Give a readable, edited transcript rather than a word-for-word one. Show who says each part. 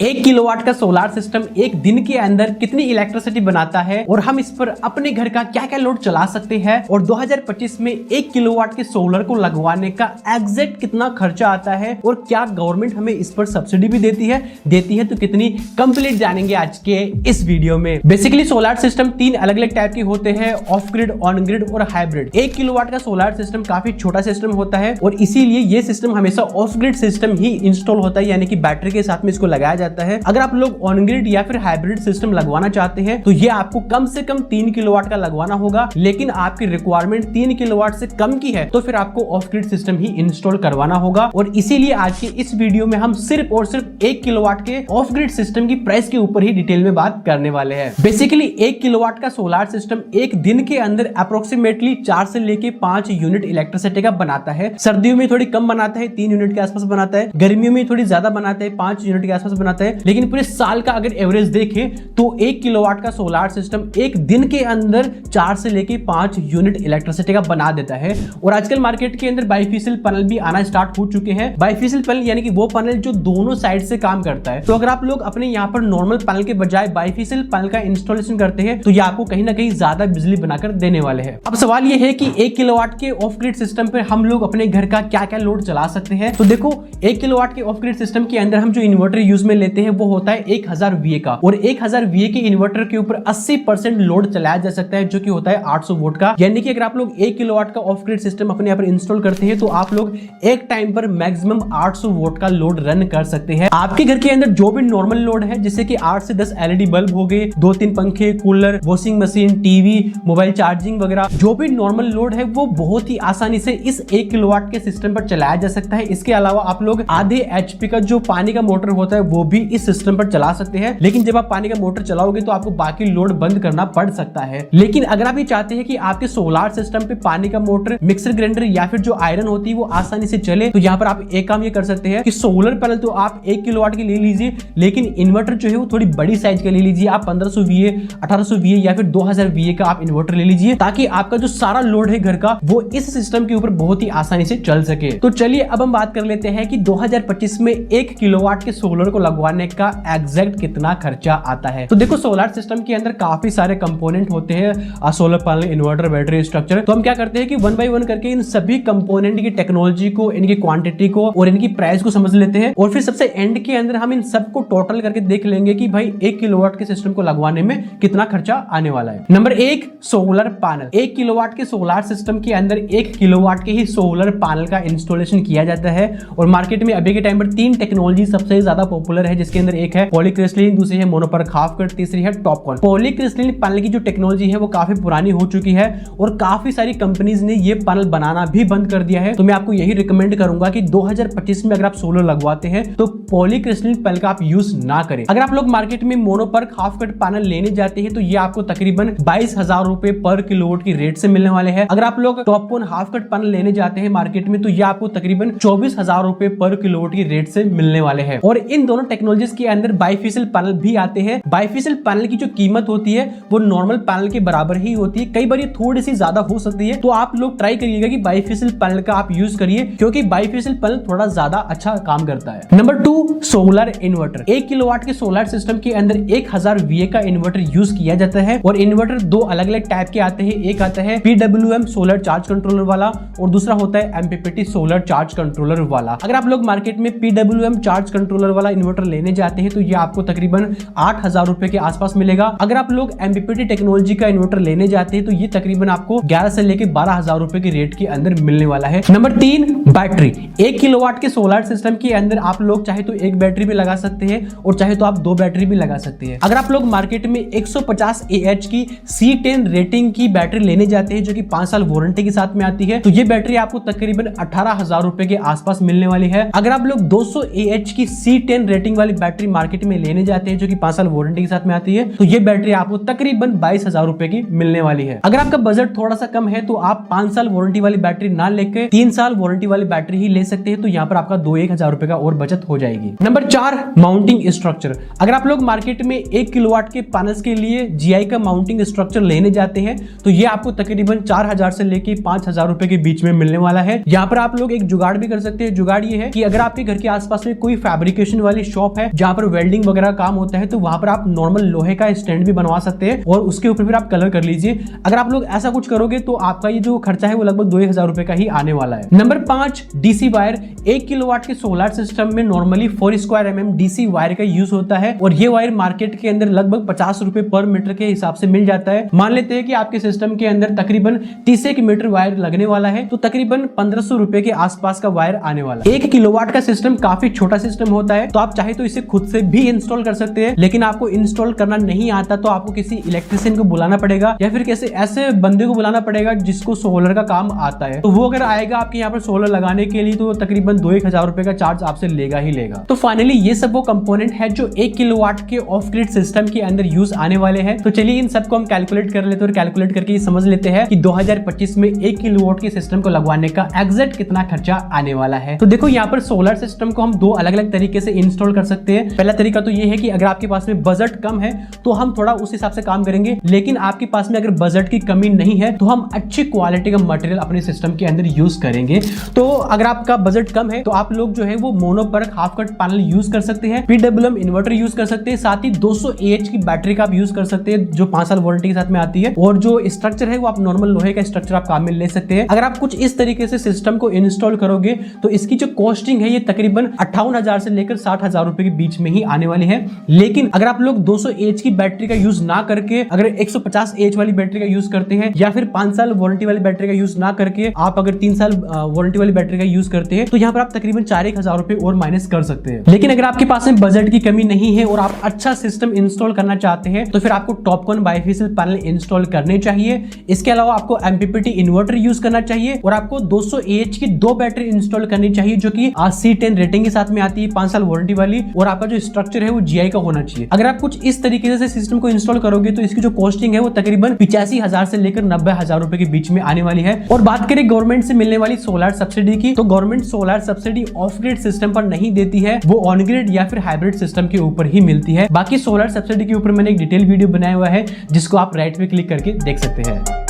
Speaker 1: 1 kilowatt का solar system एक दिन के अंदर कितनी इलेक्ट्रिसिटी बनाता है और हम इस पर अपने घर का क्या क्या लोड चला सकते हैं और 2025 में 1 किलोवाट के सोलर को लगवाने का एग्जैक्ट कितना खर्चा आता है और क्या गवर्नमेंट हमें इस पर सब्सिडी भी देती है तो कितनी, कंप्लीट जानेंगे आज के इस वीडियो में। बेसिकली सोलार सिस्टम 3 अलग अलग टाइप के होते हैं, ऑफ ग्रिड, ऑन ग्रिड और हाइब्रिड। 1 किलोवाट का सोलार सिस्टम काफी छोटा सिस्टम होता है और इसीलिए ये सिस्टम हमेशा of grid system he install होता है, यानी कि बैटरी के साथ में इसको लगाया जाता है। अगर आप लोग ऑन ग्रिड या फिर हाइब्रिड सिस्टम लगवाना चाहते हैं तो ये आपको कम से कम 3 किलोवाट का लगवाना होगा, लेकिन आपकी रिक्वायरमेंट 3 किलोवाट से कम की है तो फिर आपको of grid system he install करवाना होगा। और इसीलिए आज के इस वीडियो में हम सिर्फ और सिर्फ 1 किलोवाट के ऑफ ग्रिड सिस्टम की प्राइस के ऊपर ही डिटेल में बात करने वाले हैं। बेसिकली 1 किलोवाट का सोलार सिस्टम एक दिन के अंदर अप्रोक्सीमेटली 4 से लेके 5 यूनिट इलेक्ट्रिसिटी का बनाता है। सर्दियों में थोड़ी कम बनाता है, 3 यूनिट के आसपास बनाता है। गर्मियों में थोड़ी ज्यादा बनाता है, 5 यूनिट के आसपास बनाता है। लेकिन पूरे साल का अगर एवरेज देखें तो 1 किलोवाट का सोलार सिस्टम एक दिन के अंदर 4 से लेके 5 यूनिट इलेक्ट्रिसिटी का बना देता है। और आजकल मार्केट के अंदर बाइफेशियल पैनल भी आना स्टार्ट हो चुके हैं। बाइफेशियल पैनल यानी कि वो पैनल जो दोनों साइड से काम करता है। तो अगर आप लोग अपने यहाँ पर नॉर्मल पैनल के बजाय बाइफेशियल पैनल का इंस्टॉलेशन करते हैं तो ये आपको कहीं ना कहीं ज्यादा बिजली बनाकर देने वाले हैं। अब सवाल ये है कि 1 किलोवाट के ऑफ ग्रिड सिस्टम पर हम लोग अपने घर का क्या क्या लोड चला सकते हैं। तो देखो 1 किलोवाट के ऑफ ग्रिड सिस्टम के अंदर हम जो इन्वर्टर यूज में लेते हैं वो होता है 1000 VA का, और 1000 VA के इन्वर्टर के ऊपर 80% लोड चलाया जा सकता है, जो कि होता है 800 वोल्ट का। यानी कि अगर आप लोग 1 किलोवाट का ऑफ ग्रिड सिस्टम अपने यहाँ पर इंस्टॉल करते हैं तो आप लोग एक टाइम पर मैक्सिमम 800 वोल्ट का लोड रन कर सकते हैं। आपके घर के अंदर जो भी नॉर्मल लोड है, जैसे कि 8 से 10 LED बल्ब हो गए, 2-3 पंखे, cooler, washing machine, TV, mobile charging वगैरह, जो भी नॉर्मल लोड है वो बहुत ही आसानी से इस 1 किलोवाट के सिस्टम पर चलाया जा सकता है। इसके अलावा आप लोग आधे HP का जो पानी का मोटर होता है वो भी इस सिस्टम पर चला सकते हैं। लेकिन जब आप पानी का मोटर चलाओगे तो आपको बाकी लोड बंद करना पड़ सकता है। लेकिन अगर आप ये चाहते हैं कि आपके सोलार सिस्टम पे पानी का मोटर, मिक्सर ग्राइंडर या फिर जो आयरन होती है वो आसानी से चले, तो यहाँ पर आप एक काम ये कर सकते हैं कि सोलर पैनल तो आप 1 किलोवाट के ले लीजिए, लेकिन इन्वर्टर जो है वो थोड़ी बड़ी साइज के ले लीजिए। आप 1500 VA, 1800 VA या फिर 2000 VA का आप इन्वर्टर ले लीजिए, ताकि आपका जो सारा लोड है घर का वो इस सिस्टम के ऊपर बहुत ही आसानी से चल सके। तो चलिए अब हम बात कर लेते हैं कि 2025 में 1 किलोवाट के सोलर को लगवाने का एग्जैक्ट कितना खर्चा आता है। तो देखो सोलर सिस्टम के अंदर काफी सारे कंपोनेंट होते हैं, solar panel, inverter, battery, structure. तो हम क्या करते हैं कि 1 बाय 1 करके इन सभी कंपोनेंट की टेक्नोलॉजी को, इनकी क्वांटिटी को और इनकी प्राइस को समझ लेते हैं, और फिर सबसे एंड के अंदर हम इन सबको टोटल करके देख लेंगे कि भाई 1 किलोवाट के सिस्टम को लगवाने में कितना खर्चा आने वाला है। Number 1, solar panel. 1 किलोवाट के सोलर सिस्टम के अंदर 1 किलोवाट के ही सोलर पैनल का इंस्टॉलेशन किया जाता है। और मार्केट में अभी के टाइम पर 3 टेक्नोलॉजी सबसे ज्यादा पॉपुलर है, जिसके अंदर एक है पॉलीक्रिस्टलाइन, दूसरी है मोनोपर्क हाफ कट, तीसरी है टॉपकॉन। पॉलीक्रिस्टलाइन पैनल की जो टेक्नोलॉजी है वो काफी पुरानी हो चुकी है और काफी सारी कंपनीज ने ये पैनल बनाना भी बंद कर दिया है। तो मैं आपको यही रिकमेंड करूंगा कि 2025 में अगर आप सोलर लगवाते हैं तो पॉलीक्रिस्टलाइन पैनल का आप यूज ना करें। अगर आप लोग मार्केट में मोनोपर्क हाफ कट पैनल लेने जाते हैं तो ये आपको तकरीबन 22,000 रुपए पर किलोवाट की रेट से मिलने वाले हैं। अगर आप लोग टॉपकॉन हाफ कट पैनल लेने जाते हैं मार्केट में तो ये आपको तकरीबन 24,000 रुपए पर किलोवाट की रेट से मिलने वाले हैं। और इन दोनों टेक्नोलॉजीज के अंदर बाइफेशियल पैनल भी आते हैं। बाइफेशियल पैनल की जो कीमत होती है वो नॉर्मल पैनल के बराबर ही होती है, कई बार ये थोड़ी सी ज्यादा हो सकती है। तो आप लोग ट्राई करिएगा कि बाइफेशियल पैनल का आप यूज करिए, क्योंकि बाइफेशियल पैनल थोड़ा ज्यादा अच्छा काम करता है। Number 2, solar inverter. 1 किलोवाट के सोलर सिस्टम के अंदर 1000 VA का इन्वर्टर यूज किया जाता है। और इन्वर्टर 2 अलग अलग टाइप के आते हैं। एक आता है PWM सोलर चार्ज कंट्रोलर वाला और दूसरा होता है MPPT सोलर चार्ज कंट्रोलर वाला। अगर आप लोग मार्केट में PWM चार्ज कंट्रोलर वाला इन्वर्टर लेने जाते हैं तो ये आपको तकरीबन 8000 रुपए के आसपास मिलेगा। अगर आप लोग MPPT टेक्नोलॉजी का इन्वर्टर लेने जाते हैं तो ये तकरीबन आपको 11 से लेके 12,000 रुपए के रेट के अंदर मिलने वाला है। Number 3, battery. 1 किलोवाट के सोलर सिस्टम के अंदर आप लोग चाहे तो एक बैटरी भी लगा सकते हैं और चाहे तो आप 2 बैटरी भी लगा सकते हैं। अगर आप लोग मार्केट में 150 AH की C10 रेटिंग की बैटरी लेने जाते हैं जो कि 5 साल वारंटी के साथ में आती है, तो ये बैटरी आपको तकरीबन 18,000 रुपए के आसपास मिलने वाली है। अगर आप लोग 200 AH की C10 रेटिंग वाली बैटरी मार्केट में लेने जाते हैं जो कि 5 साल वारंटी के साथ में आती है, तो ये बैटरी आपको तकरीबन 22,000 रुपए की मिलने वाली है। अगर आपका बजट थोड़ा सा कम है तो आप 5 साल वारंटी वाली बैटरी ना लेकर 3 साल वारंटी वाली बैटरी ही ले सकते हैं, तो यहाँ पर आपका 2-1 हजार रुपए का और बचत हो जाएगी। Number 4, mounting structure. अगर आप लोग मार्केट में 1 किलोवाट के पैनल्स के लिए GI का माउंटिंग स्ट्रक्चर लेने जाते हैं तो ये आपको तकरीबन 4000 से लेके 5000 रुपए के बीच में मिलने वाला है। यहाँ पर आप लोग एक जुगाड़ भी कर सकते हैं। जुगाड़ ये है कि अगर आपके घर के आसपास में कोई फैब्रिकेशन वाली शॉप शॉप है जहाँ पर वेल्डिंग वगैरह काम होता है, तो वहां पर आप नॉर्मल लोहे का स्टैंड भी बनवा सकते हैं और उसके ऊपर फिर आप कलर कर लीजिए। अगर आप लोग ऐसा कुछ करोगे तो आपका ये जो खर्चा है वो लगभग 2000 रुपए का ही आने वाला है। Number 5, DC wire. 1 किलोवाट के सोलर सिस्टम में normally 4 square mm DC wire का यूज होता है और ये वायर मार्केट के अंदर लगभग 50 रुपए पर मीटर के हिसाब से मिल जाता है। मान लेते हैं कि आपके सिस्टम के अंदर तकरीबन 30 मीटर वायर लगने वाला है, तो तकरीबन 1500 रुपए के आसपास का वायर आने वाला है। 1 किलोवाट का सिस्टम काफी छोटा सिस्टम होता है, तो आप चाहे तो इसे खुद से भी इंस्टॉल कर सकते हैं, लेकिन आपको इंस्टॉल करना नहीं आता तो आपको किसी इलेक्ट्रिशियन को बुलाना पड़ेगा या फिर किसी ऐसे बंदे को बुलाना पड़ेगा जिसको सोलर का काम आता है। तो वो अगर आएगा आपके यहाँ पर सोलर लगाने के लिए तो तकरीबन 2-1000 रुपए का चार्ज आपसे लेगा ही लेगा। तो फाइनली ये सब वो कंपोनेंट है जो 1 किलोवाट के ऑफ ग्रिड सिस्टम के अंदर यूज आने वाले हैं। तो चलिए इन सबको हम कैलकुलेट कर लेते हैं और कैलकुलेट करके ये समझ लेते हैं कि 2025 में 1 किलोवाट के सिस्टम को लगवाने का एग्जैक्ट कितना खर्चा आने वाला है। तो देखो यहाँ पर सोलर सिस्टम को हम 2 अलग अलग तरीके से इंस्टॉल कर सकते हैं। पहला तरीका तो ये है कि अगर आपके पास में बजट कम है तो हम थोड़ा उस हिसाब से काम करेंगे, लेकिन आपके पास में अगर बजट की कमी नहीं है तो हम अच्छी क्वालिटी का मटेरियल अपने सिस्टम के अंदर यूज करेंगे। तो अगर आपका बजट कम है तो आप लोग जो है वो mono PERC half cut panel use कर सकते हैं, PWM इन्वर्टर यूज कर सकते हैं, साथ ही 200 AH की बैटरी का आप यूज कर सकते हैं जो 5 साल वारंटी के साथ में आती है, और जो स्ट्रक्चर है वो आप नॉर्मल लोहे का स्ट्रक्चर आप काम में ले सकते हैं। अगर आप कुछ इस तरीके से सिस्टम को इंस्टॉल करोगे तो इसकी जो कॉस्टिंग है ये तकरीबन 58,000 से लेकर 60,000 रुपए के बीच में ही आने वाली है। लेकिन अगर आप लोग 200 AH की बैटरी का यूज ना करके अगर 150 AH वाली बैटरी का यूज करते हैं या फिर 5 साल वारंटी वाली बैटरी का यूज ना करके आप अगर 3 साल वारंटी वाली बैटरी का यूज करते हैं तो यहाँ पर आप तकरीबन 4-1000 रुपए और माइनस कर सकते हैं। लेकिन अगर आपके पास में बजट की कमी नहीं है और आप अच्छा सिस्टम इंस्टॉल करना चाहते हैं तो फिर आपको टॉपकॉन बाइफेशियल पैनल इंस्टॉल करने चाहिए। इसके अलावा आपको MPPT इन्वर्टर यूज करना चाहिए और आपको 200 AH की 2 बैटरी इंस्टॉल करनी चाहिए जो कि C10 रेटिंग के साथ में आती है, 5 साल वारंटी वाली, और आपका जो स्ट्रक्चर है वो GI का होना चाहिए। अगर आप कुछ इस तरीके से सिस्टम को इंस्टॉल करोगे तो इसकी जो कॉस्टिंग है वो तकरीबन 85,000 से लेकर 90,000 रुपए के बीच में आने वाली है। और बात करें गवर्नमेंट से मिलने वाली सोलर सब्सिडी की, तो government solar subsidy of grid system पर नहीं देती है, वो ऑन ग्रिड या फिर हाइब्रिड सिस्टम के ऊपर ही मिलती है। बाकी सोलर सब्सिडी के ऊपर मैंने एक डिटेल वीडियो बनाया हुआ है जिसको आप राइट पे क्लिक करके देख सकते हैं।